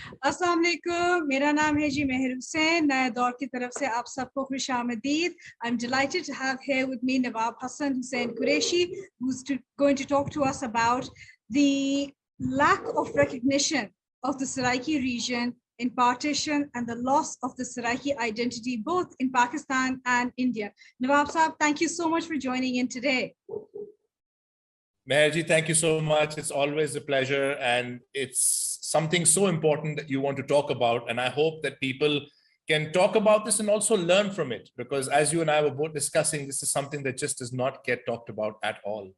अस्सलाम वालेकुम, मेरा नाम है जी मेहर हुसैन। नए दौर की तरफ से आप सबको खुशामदीद। I'm delighted to have here with me Nawab Hassan Hussain Qureshi, who's going to talk to us about the lack of recognition of the Seraiki region in partition and the loss of the Seraiki identity, both in Pakistan and India. Nawab Saab, thank you so much for joining in today. Meherji, thank you so much. It's always a pleasure, and it's something so important that you want to talk about. And I hope that people can talk about this and also learn from it, because as you and I were both discussing, this is something that just does not get talked about at all.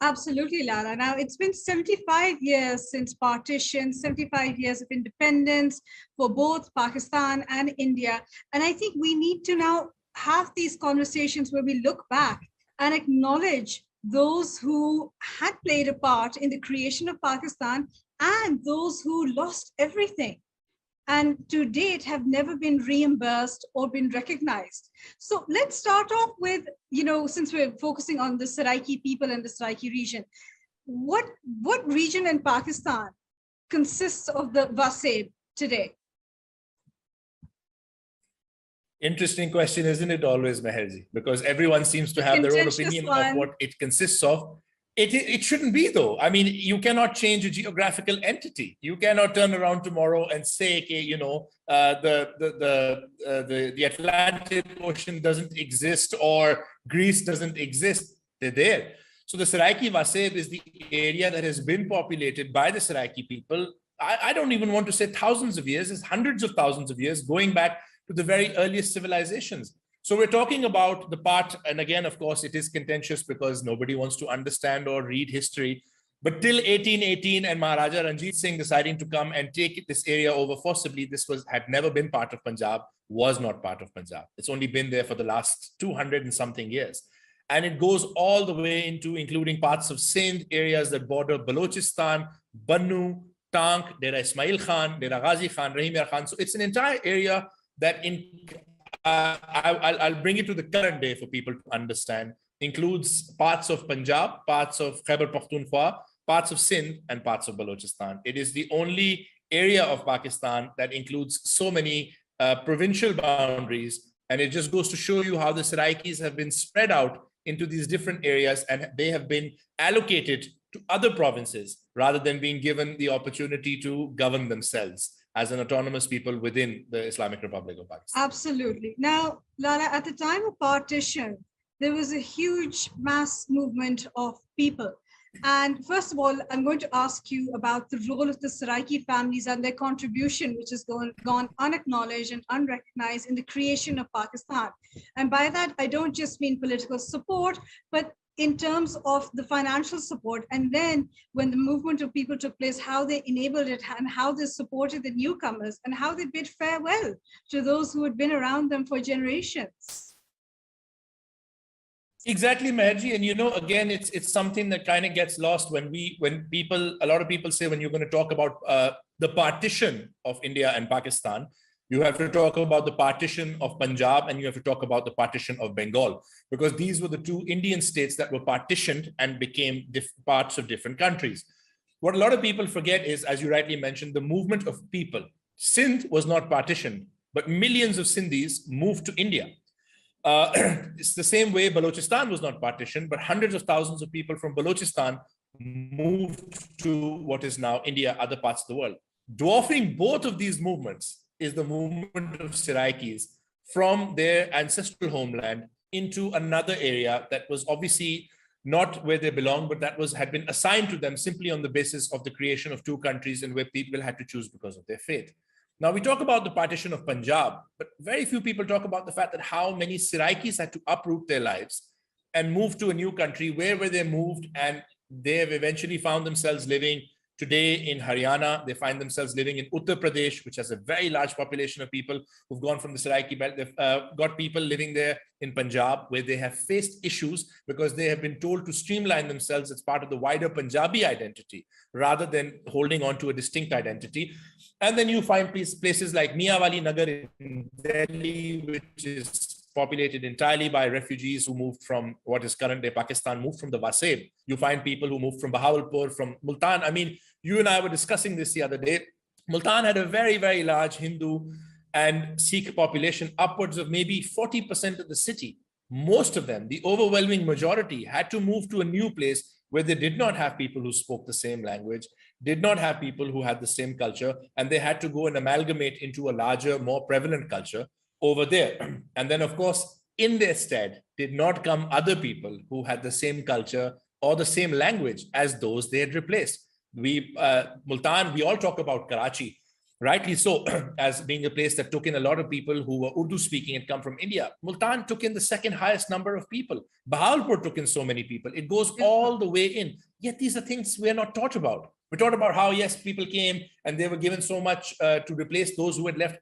Absolutely, Lala. Now, it's been 75 years since partition, 75 years of independence for both Pakistan and India. And I think we need to now have these conversations where we look back and acknowledge those who had played a part in the creation of Pakistan and those who lost everything and to date have never been reimbursed or been recognized. So let's start off with, since we're focusing on the Saraiki people and the Saraiki region, what region in Pakistan consists of the Vasaib today? Interesting question, isn't it always, Meherji? Because everyone seems to have their own opinion of what it consists of. It shouldn't be, though. I mean, you cannot change a geographical entity. You cannot turn around tomorrow and say, okay, the Atlantic Ocean doesn't exist or Greece doesn't exist. They're there. So the Seraiki Vasaib is the area that has been populated by the Seraiki people. I don't even want to say thousands of years. It's hundreds of thousands of years going back to the very earliest civilizations. So we're talking about the part, and again, of course, it is contentious because nobody wants to understand or read history. But till 1818 and Maharaja Ranjit Singh deciding to come and take this area over forcibly, had never been part of Punjab, was not part of Punjab. It's only been there for the last 200 and something years. And it goes all the way into including parts of Sindh, areas that border Balochistan, Bannu, Tank, Dera Ismail Khan, Dera Ghazi Khan, Rahim Yar Khan. So it's an entire area that I'll bring it to the current day for people to understand, includes parts of Punjab, parts of Khyber Pakhtunkhwa, parts of Sindh, and parts of Balochistan. It is the only area of Pakistan that includes so many provincial boundaries. And it just goes to show you how the Seraikis have been spread out into these different areas, and they have been allocated to other provinces rather than being given the opportunity to govern themselves as an autonomous people within the Islamic Republic of Pakistan. Absolutely. Now, Lala, at the time of partition, there was a huge mass movement of people. And first of all, I'm going to ask you about the role of the Seraiki families and their contribution, which has gone unacknowledged and unrecognized in the creation of Pakistan. And by that, I don't just mean political support, but in terms of the financial support. And then when the movement of people took place, how they enabled it and how they supported the newcomers and how they bid farewell to those who had been around them for generations. Exactly, Meherji. And again, it's something that kind of gets lost when a lot of people say, when you're going to talk about the partition of India and Pakistan, you have to talk about the partition of Punjab and you have to talk about the partition of Bengal, because these were the two Indian states that were partitioned and became parts of different countries. What a lot of people forget is, as you rightly mentioned, the movement of people. Sindh was not partitioned, but millions of Sindhis moved to India. It's the same way Balochistan was not partitioned, but hundreds of thousands of people from Balochistan moved to what is now India, other parts of the world. Dwarfing both of these movements is the movement of Seraikis from their ancestral homeland into another area that was obviously not where they belong, but that had been assigned to them simply on the basis of the creation of two countries and where people had to choose because of their faith. Now, we talk about the partition of Punjab, but very few people talk about the fact that how many Seraikis had to uproot their lives and move to a new country. Where were they moved? And they have eventually found themselves living today in Haryana. They find themselves living in Uttar Pradesh, which has a very large population of people who've gone from the Seraiki belt. They've got people living there in Punjab, where they have faced issues because they have been told to streamline themselves as part of the wider Punjabi identity, rather than holding on to a distinct identity. And then you find places like Miawali Nagar in Delhi, which is populated entirely by refugees who moved from what is current day Pakistan, moved from the Vasaib. You find people who moved from Bahawalpur, from Multan. I mean, you and I were discussing this the other day. Multan had a very, very large Hindu and Sikh population, upwards of maybe 40% of the city. Most of them, the overwhelming majority, had to move to a new place where they did not have people who spoke the same language, did not have people who had the same culture, and they had to go and amalgamate into a larger, more prevalent culture over there. And then, of course, in their stead did not come other people who had the same culture or the same language as those they had replaced. Multan, we all talk about Karachi, rightly so, as being a place that took in a lot of people who were Urdu speaking and come from India. Multan took in the second highest number of people. Bahawalpur took in so many people. It goes all the way in. Yet these are things we're not taught about. We're taught about how, yes, people came and they were given so much to replace those who had left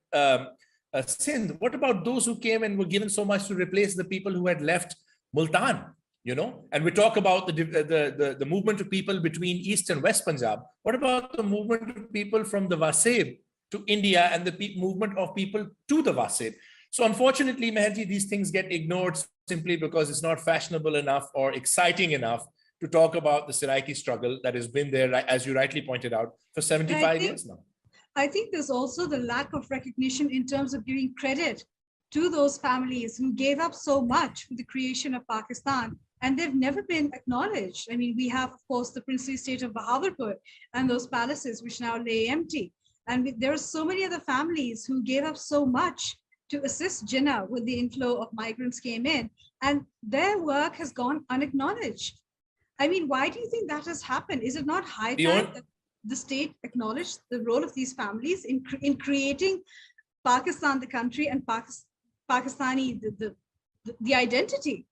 Sindh. What about those who came and were given so much to replace the people who had left Multan? You know, and we talk about the movement of people between East and West Punjab. What about the movement of people from the Vasaib to India and the movement of people to the Vasaib? So unfortunately, Meherji, these things get ignored simply because it's not fashionable enough or exciting enough to talk about the Seraiki struggle that has been there, as you rightly pointed out, for 75 years now. I think there's also the lack of recognition in terms of giving credit to those families who gave up so much for the creation of Pakistan, and they've never been acknowledged. I mean, we have, of course, the princely state of Bahawalpur and those palaces which now lay empty. And there are so many other families who gave up so much to assist Jinnah with the inflow of migrants came in, and their work has gone unacknowledged. I mean, why do you think that has happened? Is it not high time that the state acknowledged the role of these families in creating Pakistan, the country, and Pakistani, the identity?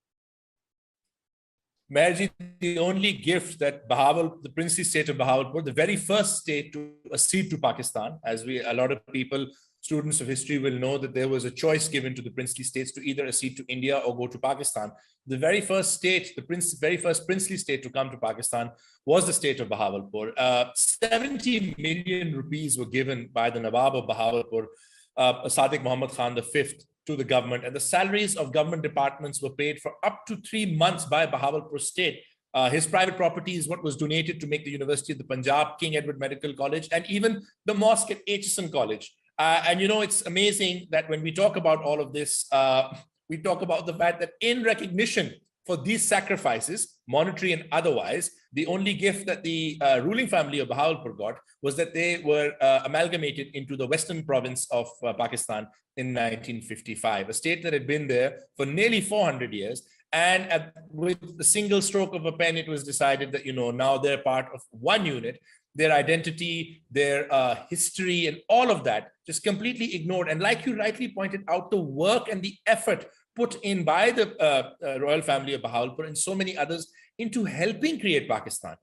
Meherji, the only gift that the princely state of Bahawalpur, the very first state to accede to Pakistan, as a lot of people, students of history will know that there was a choice given to the princely states to either accede to India or go to Pakistan. The very first state, very first princely state to come to Pakistan was the state of Bahawalpur. 70 million rupees were given by the Nawab of Bahawalpur, Sadiq Muhammad Khan V, to the government, and the salaries of government departments were paid for up to 3 months by Bahawalpur state. His private property is what was donated to make the University of the Punjab, King Edward Medical College, and even the mosque at Aitchison College. And you know, it's amazing that when we talk about all of this, we talk about the fact that in recognition for these sacrifices, monetary and otherwise, the only gift that the ruling family of Bahawalpur got was that they were amalgamated into the western province of Pakistan in 1955, a state that had been there for nearly 400 years. And with the single stroke of a pen, it was decided that, you know, now they're part of one unit. Their identity, their history, and all of that just completely ignored. And like you rightly pointed out, the work and the effort put in by the royal family of Bahawalpur and so many others into helping create Pakistan.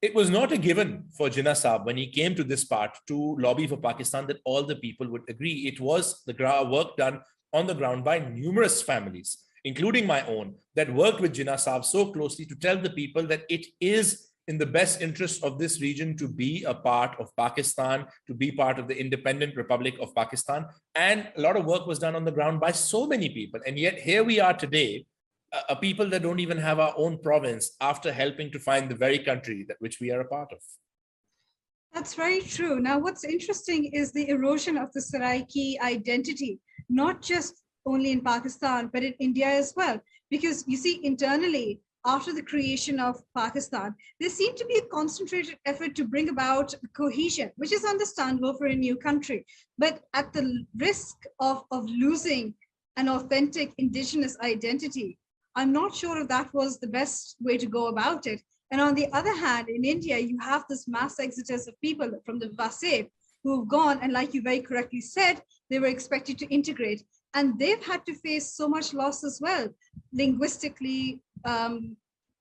It was not a given for Jinnah Saab when he came to this part to lobby for Pakistan that all the people would agree. It was the work done on the ground by numerous families, including my own, that worked with Jinnah Saab so closely to tell the people that it is in the best interest of this region to be a part of Pakistan, to be part of the independent Republic of Pakistan. And a lot of work was done on the ground by so many people. And yet here we are today, a people that don't even have our own province after helping to find the very country that which we are a part of. That's very true. Now, what's interesting is the erosion of the Saraiki identity, not just only in Pakistan, but in India as well. Because you see, internally, after the creation of Pakistan, there seemed to be a concentrated effort to bring about cohesion, which is understandable for a new country, but at the risk of losing an authentic indigenous identity. I'm not sure if that was the best way to go about it. And on the other hand, in India, you have this mass exodus of people from the Vasaib who've gone, and like you very correctly said, they were expected to integrate. And they've had to face so much loss as well, linguistically,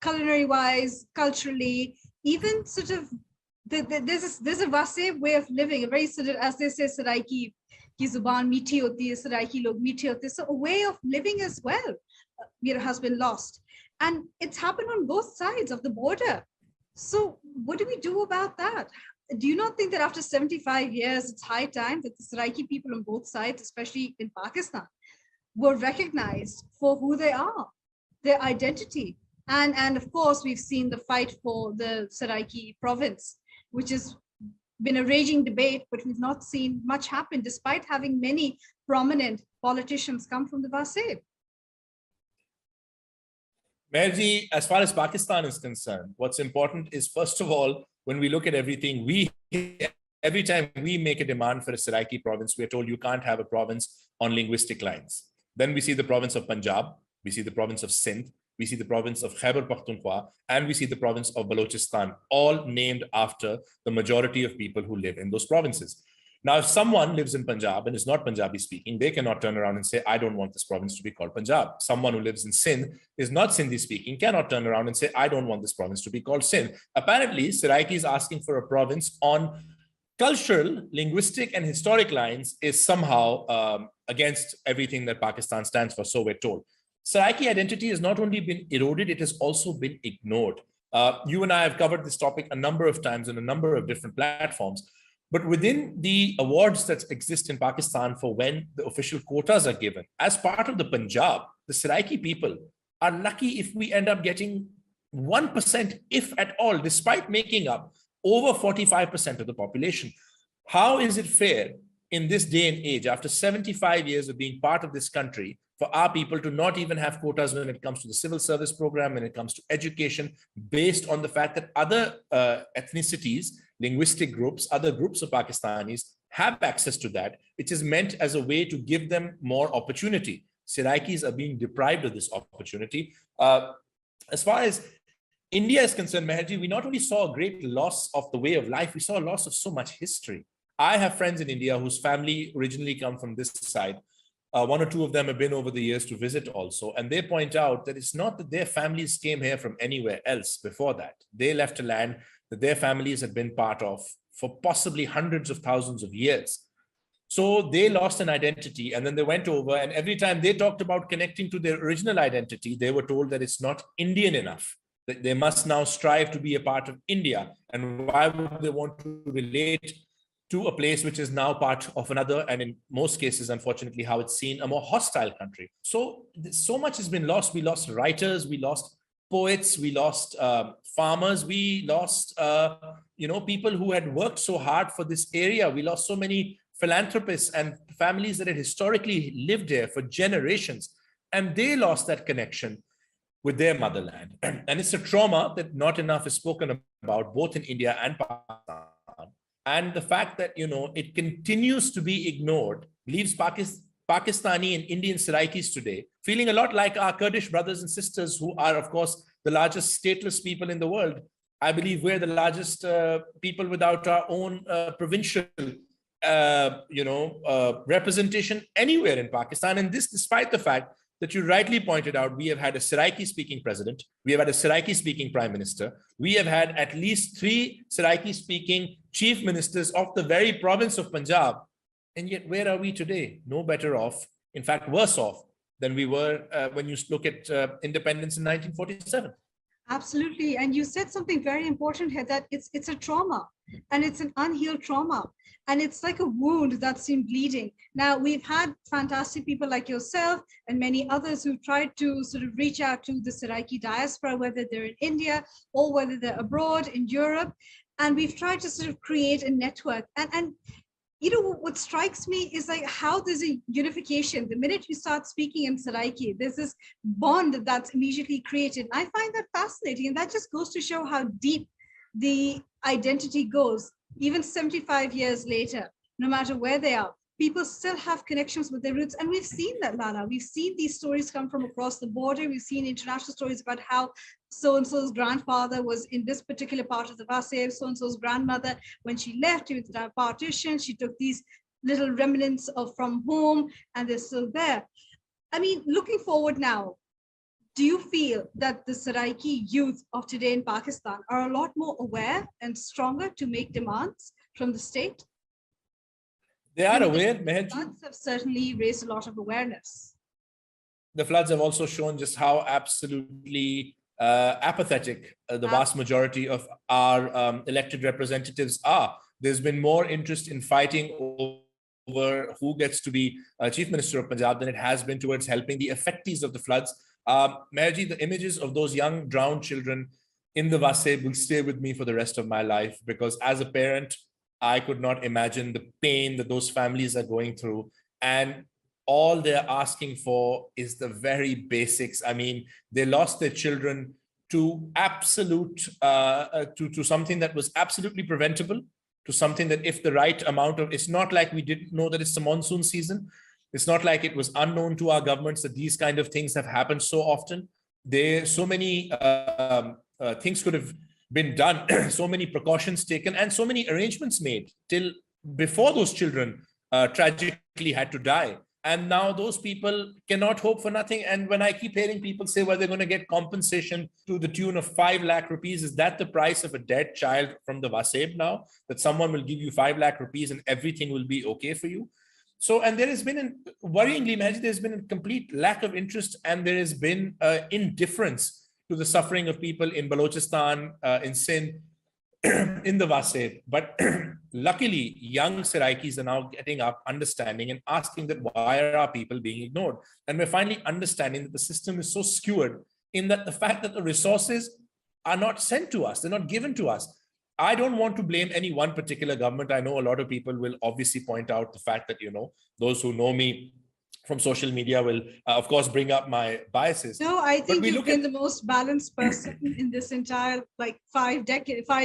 culinary-wise, culturally, even sort of, there's a Vasaib way of living, a very sort of, as they say, Seraiki ki zuban meethi hoti hai, Seraiki log meethe hote hai. So a way of living as well, has been lost. And it's happened on both sides of the border. So what do we do about that? Do you not think that after 75 years, it's high time that the Seraiki people on both sides, especially in Pakistan, were recognized for who they are, their identity? And of course, we've seen the fight for the Seraiki province, which is been a raging debate, but we've not seen much happen despite having many prominent politicians come from the Vasaib. Meherji, as far as Pakistan is concerned, what's important is, first of all, when we look at everything, every time we make a demand for a Seraiki province, we're told you can't have a province on linguistic lines. Then we see the province of Punjab, we see the province of Sindh, we see the province of Khyber Pakhtunkhwa, and we see the province of Balochistan, all named after the majority of people who live in those provinces. Now, if someone lives in Punjab and is not Punjabi speaking, they cannot turn around and say, I don't want this province to be called Punjab. Someone who lives in Sindh is not Sindhi speaking, cannot turn around and say, I don't want this province to be called Sindh. Apparently, Seraiki is asking for a province on cultural, linguistic, and historic lines is somehow against everything that Pakistan stands for, so we're told. Seraiki identity has not only been eroded, it has also been ignored. You and I have covered this topic a number of times on a number of different platforms. But within the awards that exist in Pakistan for when the official quotas are given, as part of the Punjab, the Seraiki people are lucky if we end up getting 1%, if at all, despite making up over 45% of the population. How is it fair in this day and age, after 75 years of being part of this country, for our people to not even have quotas when it comes to the civil service program, when it comes to education, based on the fact that other ethnicities, linguistic groups, other groups of Pakistanis have access to that, which is meant as a way to give them more opportunity. Seraikis are being deprived of this opportunity. As far as India is concerned, Meherji, we not only saw a great loss of the way of life, we saw a loss of so much history. I have friends in India whose family originally come from this side. One or two of them have been over the years to visit also. And they point out that it's not that their families came here from anywhere else before that. They left a land that their families had been part of for possibly hundreds of thousands of years. So they lost an identity and then they went over, and every time they talked about connecting to their original identity, they were told that it's not Indian enough, that they must now strive to be a part of India. And why would they want to relate to a place which is now part of another, and in most cases, unfortunately, how it's seen, a more hostile country. So much has been lost. We lost writers, we lost poets, we lost farmers, we lost people who had worked so hard for this area. We lost so many philanthropists and families that had historically lived there for generations, and they lost that connection with their motherland. And it's a trauma that not enough is spoken about, both in India and Pakistan. And the fact that, it continues to be ignored leaves Pakistani and Indian Seraikis today feeling a lot like our Kurdish brothers and sisters, who are, of course, the largest stateless people in the world. I believe we're the largest people without our own provincial representation anywhere in Pakistan. And this despite the fact that you rightly pointed out, we have had a Seraiki-speaking president, we have had a Seraiki-speaking prime minister, we have had at least 3 Seraiki-speaking chief ministers of the very province of Punjab. And yet, where are we today? No better off, in fact, worse off than we were when you look at independence in 1947. Absolutely. And you said something very important here, that it's a trauma, and it's an unhealed trauma. And it's like a wound that's been bleeding. Now, we've had fantastic people like yourself and many others who tried to sort of reach out to the Seraiki diaspora, whether they're in India or whether they're abroad in Europe. And we've tried to sort of create a network. And what strikes me is like how there's a unification. The minute you start speaking in Seraiki, there's this bond that's immediately created. I find that fascinating. And that just goes to show how deep the identity goes. Even 75 years later, no matter where they are, people still have connections with their roots. And we've seen that, Lala. We've seen these stories come from across the border. We've seen international stories about how so-and-so's grandfather was in this particular part of the Vasaib, so-and-so's grandmother, when she left during the partition, she took these little remnants from home, and they're still there. I mean, looking forward now, do you feel that the Seraiki youth of today in Pakistan are a lot more aware and stronger to make demands from the state? They are aware, Meherji. The floods have certainly raised a lot of awareness. The floods have also shown just how absolutely apathetic the vast majority of our elected representatives are. There's been more interest in fighting over who gets to be Chief Minister of Punjab than it has been towards helping the affectees of the floods. Meherji, the images of those young drowned children in the Vasaib will stay with me for the rest of my life, because as a parent, I could not imagine the pain that those families are going through. And all they're asking for is the very basics. I mean, they lost their children to absolute, to something that was absolutely preventable, to something that if the right amount of, it's not like we didn't know that it's the monsoon season. It's not like it was unknown to our governments that these kind of things have happened so often. There, so many things could have been done, so many precautions taken, and so many arrangements made till before those children tragically had to die. And now those people cannot hope for nothing. And when I keep hearing people say, well, they're going to get compensation to the tune of 5 lakh rupees, is that the price of a dead child from the Vasaib now? That someone will give you 5 lakh rupees and everything will be okay for you? So, and there has been, worryingly, Majid, there's been a complete lack of interest, and there has been indifference to the suffering of people in Balochistan, in Sindh, in the Vasaib. But luckily, young Seraikis are now getting up, understanding and asking that why are our people being ignored? And we're finally understanding that the system is so skewed in that the fact that the resources are not sent to us, they're not given to us. I don't want to blame any one particular government. I know a lot of people will obviously point out the fact that, you know, those who know me from social media will, of course, bring up my biases. No, I think you've been the most balanced person in this entire, like, 5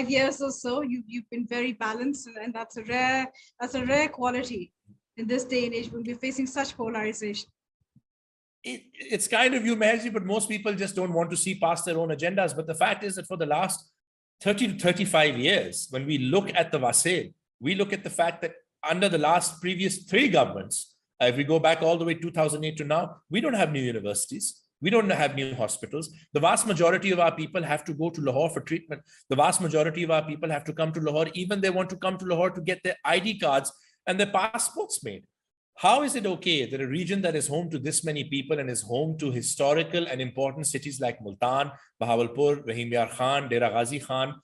years or so. You've been very balanced, and that's a rare quality in this day and age when we're facing such polarization. It's kind of you, Meherji, but most people just don't want to see past their own agendas. But the fact is that for the last 30 to 35 years, when we look at the Vasaib, we look at the fact that under the last previous 3 governments, if we go back all the way 2008 to now, we don't have new universities. We don't have new hospitals. The vast majority of our people have to go to Lahore for treatment. The vast majority of our people have to come to Lahore. Even they want to come to Lahore to get their ID cards and their passports made. How is it okay that a region that is home to this many people and is home to historical and important cities like Multan, Bahawalpur, Rahim Yar Khan, Dera Ghazi Khan,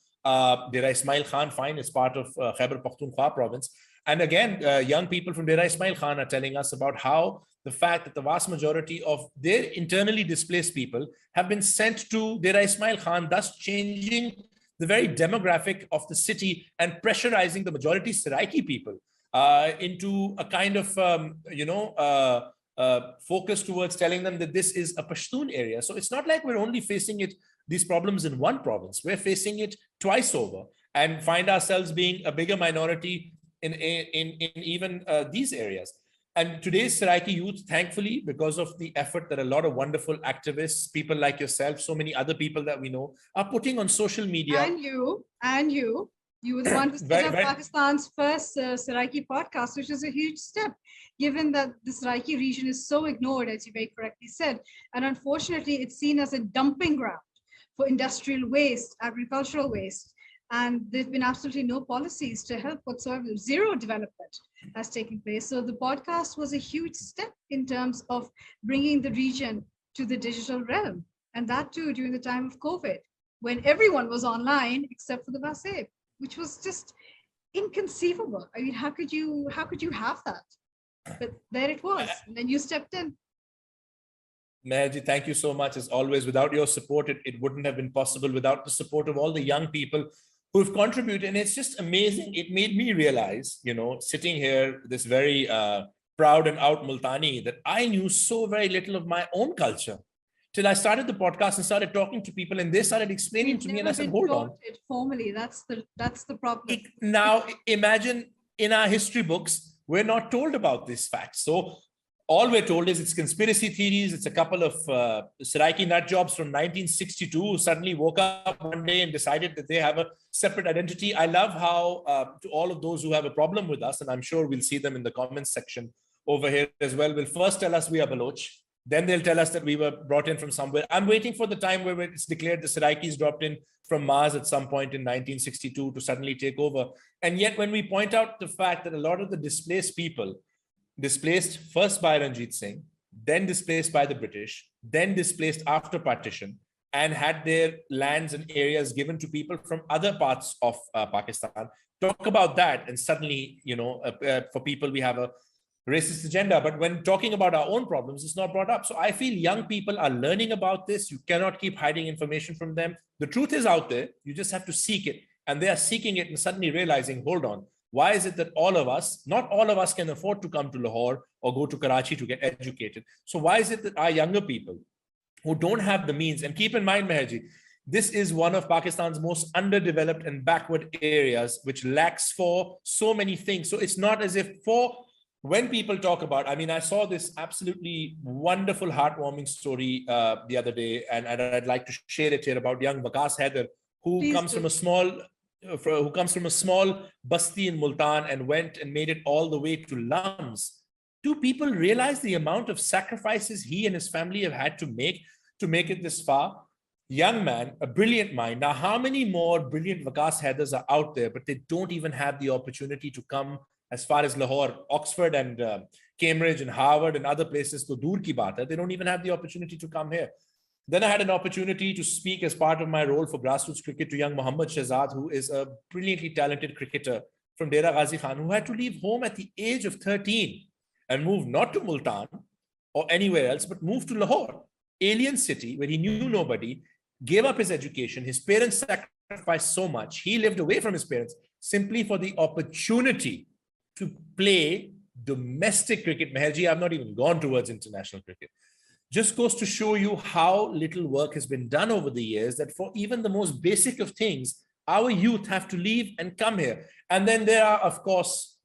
Dera Ismail Khan, fine, is part of Khyber Pakhtunkhwa province. And again, young people from Dera Ismail Khan are telling us about how the fact that the vast majority of their internally displaced people have been sent to Dera Ismail Khan, thus changing the very demographic of the city and pressurizing the majority Seraiki people into a kind of, focus towards telling them that this is a Pashtun area. So it's not like we're only facing these problems in one province. We're facing it twice over and find ourselves being a bigger minority in even these areas. And today's Seraiki youth, thankfully, because of the effort that a lot of wonderful activists, people like yourself, so many other people that we know, are putting on social media. And you were the one who set up Pakistan's first Seraiki podcast, which is a huge step, given that the Seraiki region is so ignored, as you very correctly said. And unfortunately, it's seen as a dumping ground for industrial waste, agricultural waste. And there's been absolutely no policies to help whatsoever. Zero development has taken place. So the podcast was a huge step in terms of bringing the region to the digital realm. And that too during the time of COVID, when everyone was online except for the Vasaib, which was just inconceivable. I mean, how could you have that? But there it was. And then you stepped in. Meherji, thank you so much. As always, without your support, it wouldn't have been possible. Without the support of all the young people who've contributed. And it's just amazing. It made me realize, you know, sitting here, this very proud and out Multani, that I knew so very little of my own culture till I started the podcast and started talking to people, and they started explaining to me, and I said, hold on. Formally, that's the problem. Now, imagine in our history books, we're not told about this fact. So all we're told is it's conspiracy theories. It's a couple of Seraiki nut jobs from 1962 who suddenly woke up one day and decided that they have a separate identity. I love how to all of those who have a problem with us, and I'm sure we'll see them in the comments section over here as well, will first tell us we are Baloch. Then they'll tell us that we were brought in from somewhere. I'm waiting for the time where it's declared the Seraikis dropped in from Mars at some point in 1962 to suddenly take over. And yet when we point out the fact that a lot of the displaced people, displaced first by Ranjit Singh, then displaced by the British, then displaced after partition, and had their lands and areas given to people from other parts of Pakistan. Talk about that, and suddenly, you know, for people, we have a racist agenda. But when talking about our own problems, it's not brought up. So I feel young people are learning about this. You cannot keep hiding information from them. The truth is out there. You just have to seek it. And they are seeking it and suddenly realizing, hold on, Why is it that all of us, not all of us, can afford to come to Lahore or go to Karachi to get educated? So why is it that our younger people who don't have the means, and keep in mind, Meherji, this is one of Pakistan's most underdeveloped and backward areas, which lacks for so many things. So it's not as if when people talk about, I mean, I saw this absolutely wonderful, heartwarming story the other day, and I'd like to share it here about young Waqas Haider, who comes from a small basti in Multan and went and made it all the way to Lams. Do people realize the amount of sacrifices he and his family have had to make it this far? Young man, a brilliant mind. Now, how many more brilliant Waqas Haidars are out there, but they don't even have the opportunity to come as far as Lahore, Oxford and Cambridge and Harvard and other places, to dur ki baat hai. They don't even have the opportunity to come here. Then I had an opportunity to speak as part of my role for grassroots cricket to young Mohammad Shahzad, who is a brilliantly talented cricketer from Dera Ghazi Khan, who had to leave home at the age of 13 and move not to Multan or anywhere else, but move to Lahore, alien city where he knew nobody, gave up his education. His parents sacrificed so much. He lived away from his parents simply for the opportunity to play domestic cricket. Meherji, I've not even gone towards international cricket. Just goes to show you how little work has been done over the years, that for even the most basic of things, our youth have to leave and come here. And then there are, of course,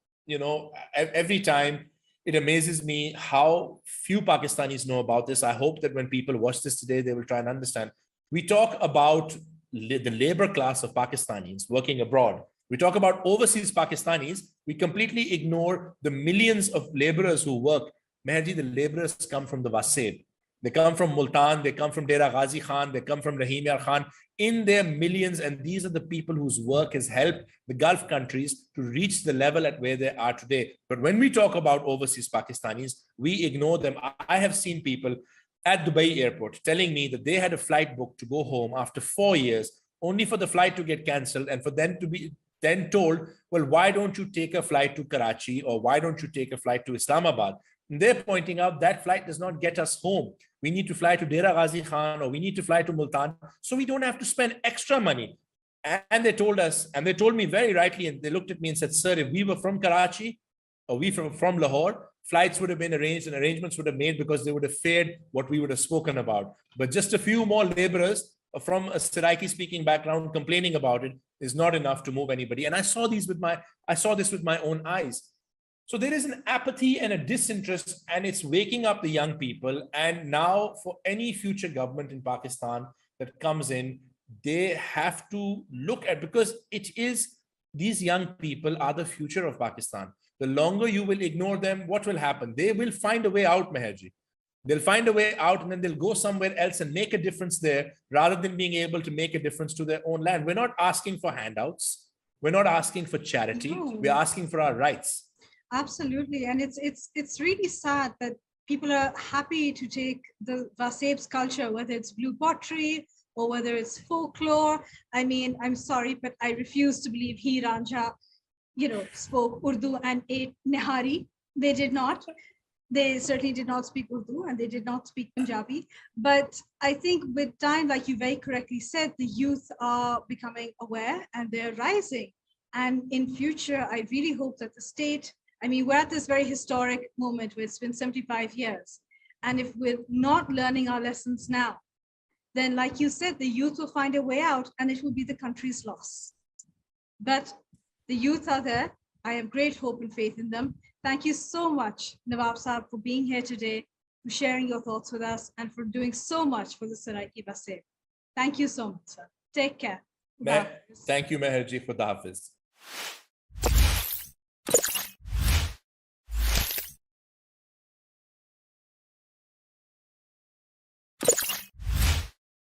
every time it amazes me how few Pakistanis know about this. I hope that when people watch this today, they will try and understand. We talk about the labor class of Pakistanis working abroad. We talk about overseas Pakistanis. We completely ignore the millions of laborers who work. Meherji, the laborers come from the Vasaib. They come from Multan, they come from Dera Ghazi Khan, they come from Rahim Yar Khan in their millions. And these are the people whose work has helped the Gulf countries to reach the level at where they are today. But when we talk about overseas Pakistanis, we ignore them. I have seen people at Dubai airport telling me that they had a flight booked to go home after 4 years, only for the flight to get cancelled and for them to be then told, well, why don't you take a flight to Karachi, or why don't you take a flight to Islamabad? And they're pointing out that flight does not get us home. We need to fly to Dera Ghazi Khan, or we need to fly to Multan, so we don't have to spend extra money. And they told us, and they told me very rightly, and they looked at me and said, sir, if we were from Karachi or we from Lahore, flights would have been arranged and arrangements would have made because they would have fared what we would have spoken about. But just a few more laborers from a Seraiki speaking background complaining about it is not enough to move anybody. And I saw this with my own eyes. So there is an apathy and a disinterest, and it's waking up the young people. And now for any future government in Pakistan that comes in, they have to look at, because these young people are the future of Pakistan. The longer you will ignore them, what will happen? They will find a way out, Meherji. They'll find a way out, and then they'll go somewhere else and make a difference there rather than being able to make a difference to their own land. We're not asking for handouts. We're not asking for charity. No. We're asking for our rights. Absolutely. And it's really sad that people are happy to take the Vasaib's culture, whether it's blue pottery or whether it's folklore. I mean, I'm sorry, but I refuse to believe he, Ranja, spoke Urdu and ate Nihari. They did not. They certainly did not speak Urdu, and they did not speak Punjabi. But I think with time, like you very correctly said, the youth are becoming aware and they're rising. And in future, I really hope that the state, we're at this very historic moment where it's been 75 years. And if we're not learning our lessons now, then like you said, the youth will find a way out and it will be the country's loss. But the youth are there. I have great hope and faith in them. Thank you so much, Nawab Saab, for being here today, for sharing your thoughts with us, and for doing so much for the Seraiki Vasaib. Thank you so much, sir. Take care. Thank you, Meherji, for the Hafiz.